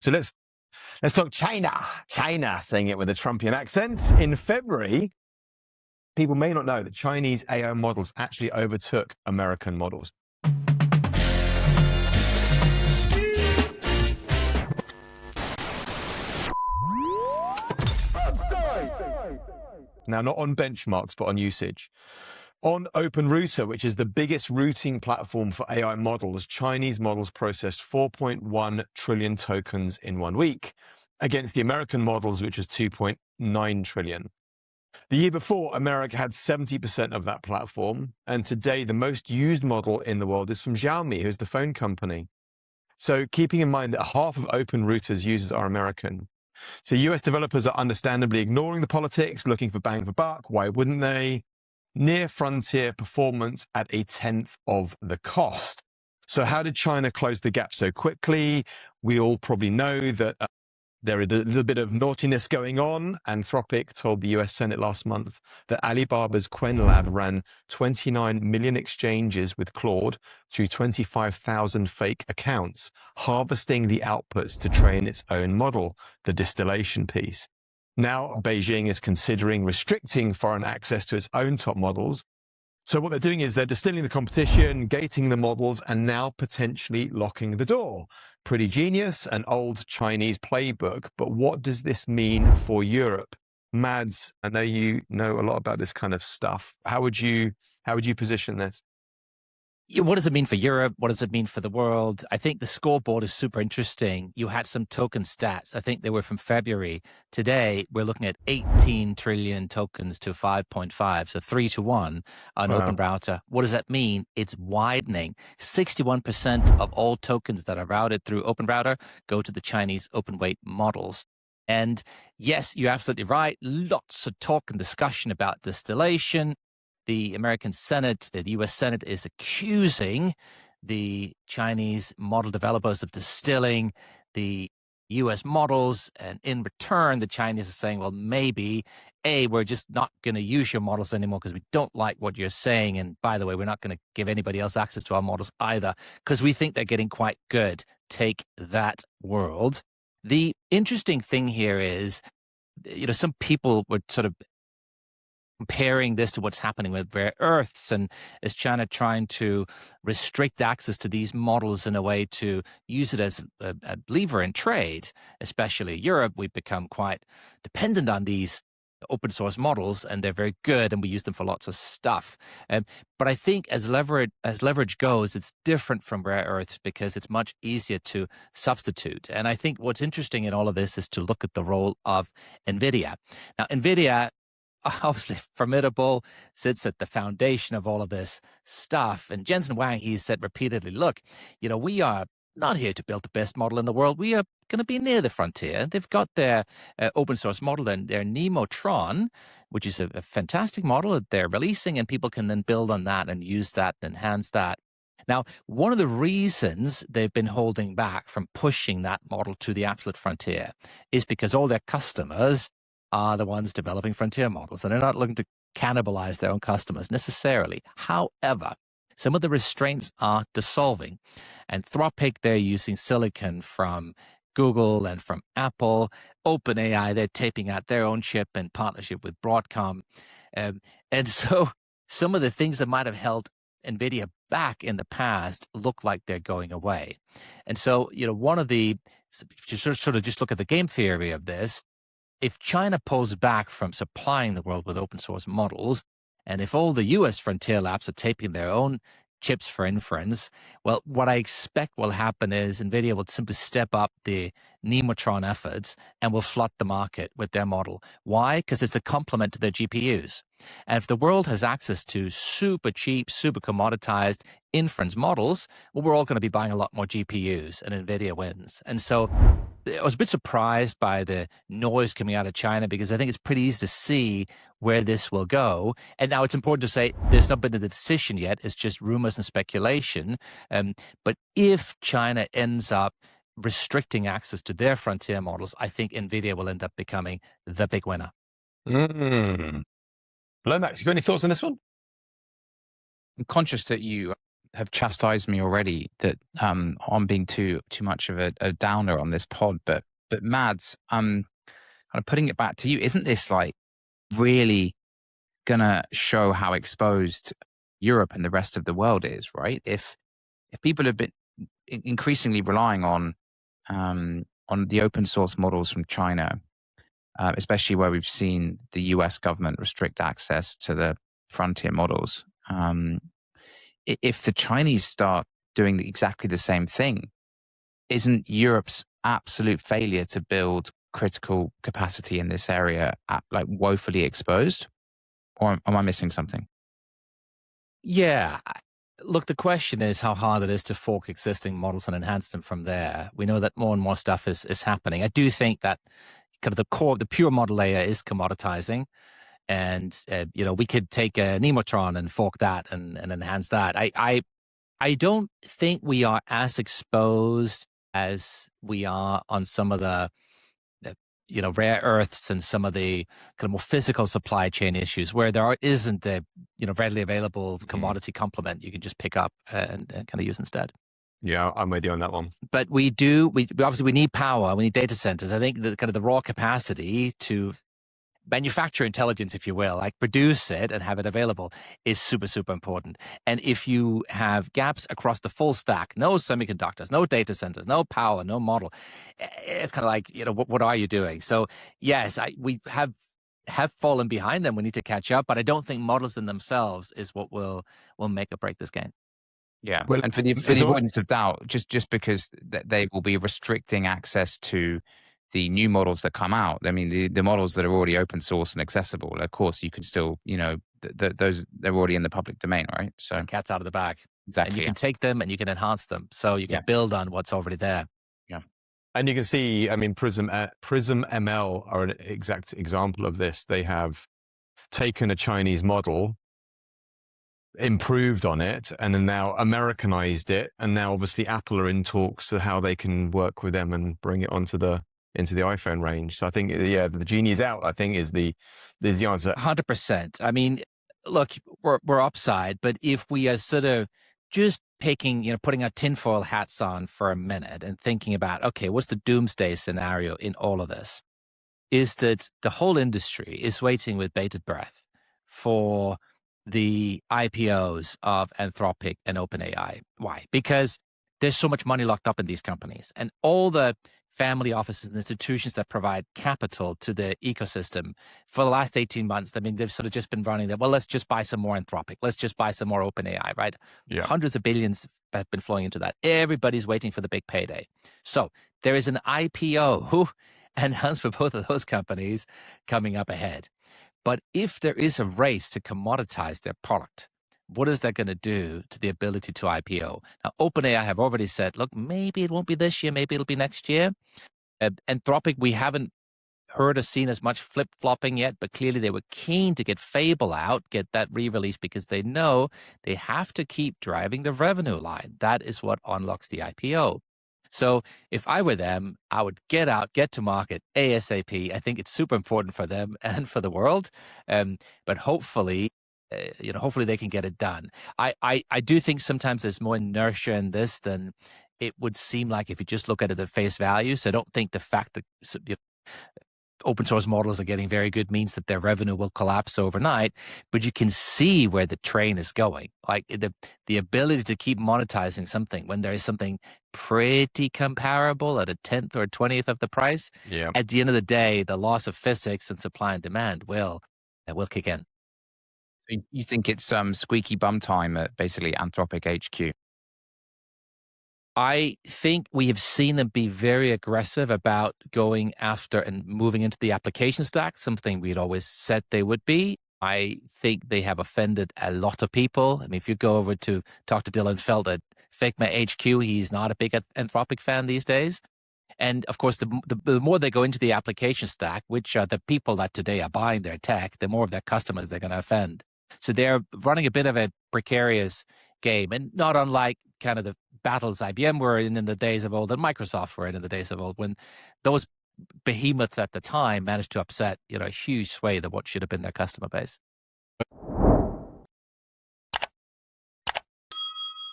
So let's talk China. China, saying it with a Trumpian accent. In February, people may not know that Chinese AI models actually overtook American models. Now, not on benchmarks, but on usage. On OpenRouter, which is the biggest routing platform for AI models, Chinese models processed 4.1 trillion tokens in 1 week, against the American models, which was 2.9 trillion. The year before, America had 70% of that platform, and today the most used model in the world is from Xiaomi, who's the phone company. So keeping in mind that half of OpenRouter's users are American. So US developers are understandably ignoring the politics, looking for bang for buck. Why wouldn't they? Near frontier performance at a tenth of the cost. So how did China close the gap so quickly? We all probably know that there is a little bit of naughtiness going on. Anthropic told the US Senate last month that Alibaba's Qwen lab ran 29 million exchanges with Claude through 25,000 fake accounts, harvesting the outputs to train its own model, the distillation piece. Now, Beijing is considering restricting foreign access to its own top models. So what they're doing is they're distilling the competition, gating the models, and now potentially locking the door. Pretty genius, an old Chinese playbook, but what does this mean for Europe? Mads, I know you know a lot about this kind of stuff. How would you position this? What does it mean for Europe? What does it mean for the world? I think the scoreboard is super interesting. You had some token stats. I think they were from February. Today, we're looking at 18 trillion tokens to 5.5, so 3 to 1 on OpenRouter. What does that mean? It's widening. 61% of all tokens that are routed through OpenRouter go to the Chinese open-weight models. And yes, you're absolutely right. Lots of talk and discussion about distillation. The American Senate, the US Senate is accusing the Chinese model developers of distilling the US models. And in return, the Chinese are saying, well, maybe, A, we're just not going to use your models anymore because we don't like what you're saying. And by the way, we're not going to give anybody else access to our models either because we think they're getting quite good. Take that, world. The interesting thing here is, some people were sort of comparing this to what's happening with rare earths, and is China trying to restrict access to these models in a way to use it as a lever in trade, especially Europe. We've become quite dependent on these open source models, and they're very good, and we use them for lots of stuff. But I think as leverage goes, it's different from rare earths because it's much easier to substitute. And I think what's interesting in all of this is to look at the role of NVIDIA. Now, NVIDIA, obviously formidable, sits at the foundation of all of this stuff. And Jensen Huang, he said repeatedly, look, we are not here to build the best model in the world. We are going to be near the frontier. They've got their open source model and their Nemo Tron, which is a fantastic model that they're releasing, and people can then build on that and use that and enhance that. Now, one of the reasons they've been holding back from pushing that model to the absolute frontier is because all their customers are the ones developing frontier models, and they're not looking to cannibalize their own customers necessarily. However, some of the restraints are dissolving. Anthropic, they're using silicon from Google and from Apple. OpenAI, they're taping out their own chip in partnership with Broadcom. And so some of the things that might have held NVIDIA back in the past look like they're going away. And so, one of the, if you sort of just look at the game theory of this, if China pulls back from supplying the world with open source models, and if all the US frontier labs are taping their own chips for inference, well, what I expect will happen is NVIDIA will simply step up the Nemo Tron efforts and will flood the market with their model. Why? Because it's the complement to their GPUs. And if the world has access to super cheap, super commoditized inference models, well, we're all going to be buying a lot more GPUs, and NVIDIA wins. And so I was a bit surprised by the noise coming out of China because I think it's pretty easy to see where this will go. And now it's important to say there's not been a decision yet. It's just rumors and speculation. But if China ends up restricting access to their frontier models, I think NVIDIA will end up becoming the big winner. Hello, Max. You got any thoughts on this one? I'm conscious that you have chastised me already that I'm being too much of a downer on this pod. But Mads, kind of putting it back to you, isn't this like really gonna show how exposed Europe and the rest of the world is, right? If people have been increasingly relying on the open source models from China, especially where we've seen the US government restrict access to the frontier models. If the Chinese start doing exactly the same thing, isn't Europe's absolute failure to build critical capacity in this area like woefully exposed? Or am I missing something? Yeah. Look, the question is how hard it is to fork existing models and enhance them from there. We know that more and more stuff is happening. I do think that kind of the core, the pure model layer is commoditizing. And, we could take a Nemo Tron and fork that and enhance that. I don't think we are as exposed as we are on some of the rare earths and some of the kind of more physical supply chain issues where there isn't a readily available commodity complement you can just pick up and kind of use instead. Yeah, I'm with you on that one. But we obviously need power, we need data centers. I think the kind of the raw capacity to manufacture intelligence, if you will, like produce it and have it available, is super, super important. And if you have gaps across the full stack, no semiconductors, no data centers, no power, no model, it's kind of like, what are you doing? So yes, we have fallen behind them. We need to catch up, but I don't think models in themselves is what will make or break this game. Yeah, well, and for the avoidance of doubt, just because they will be restricting access to the new models that come out. I mean, the models that are already open source and accessible, of course, you can still, those, they're already in the public domain, right? So the cat's out of the bag. Exactly. And you can take them and you can enhance them. So you can build on what's already there. Yeah. And you can see, I mean, Prism ML are an exact example of this. They have taken a Chinese model, improved on it, and then now Americanized it. And now obviously Apple are in talks to how they can work with them and bring it into the iPhone range. So I think, the genie is out, I think, is the answer. 100%. I mean, look, we're upside, but if we are sort of just picking, putting our tinfoil hats on for a minute and thinking about, okay, what's the doomsday scenario in all of this? Is that the whole industry is waiting with bated breath for the IPOs of Anthropic and OpenAI. Why? Because there's so much money locked up in these companies, and all the family offices and institutions that provide capital to the ecosystem for the last 18 months. I mean, they've sort of just been running that. Well, let's just buy some more Anthropic. Let's just buy some more OpenAI, right? Yeah. Hundreds of billions have been flowing into that. Everybody's waiting for the big payday. So there is an IPO announced for both of those companies coming up ahead. But if there is a race to commoditize their product, what is that going to do to the ability to IPO? Now, OpenAI have already said, look, maybe it won't be this year, maybe it'll be next year. Anthropic, we haven't heard or seen as much flip-flopping yet, but clearly they were keen to get Fable out, get that re-released, because they know they have to keep driving the revenue line. That is what unlocks the IPO. So if I were them, I would get out, get to market ASAP. I think it's super important for them and for the world. But hopefully, hopefully they can get it done. I do think sometimes there's more inertia in this than it would seem like if you just look at it at face value. So I don't think the fact that open source models are getting very good means that their revenue will collapse overnight, but you can see where the train is going. Like the ability to keep monetizing something when there is something pretty comparable at a 10th or 20th of the price. Yeah. At the end of the day, the loss of physics and supply and demand will kick in. You think it's squeaky bum time at basically Anthropic HQ? I think we have seen them be very aggressive about going after and moving into the application stack, something we'd always said they would be. I think they have offended a lot of people. I mean, if you go over to talk to Dylan Felt at Figma HQ, he's not a big Anthropic fan these days. And of course, the more they go into the application stack, which are the people that today are buying their tech, the more of their customers they're going to offend. So they're running a bit of a precarious game, and not unlike kind of the battles IBM were in the days of old and Microsoft were in the days of old, when those behemoths at the time managed to upset, a huge swathe of what should have been their customer base.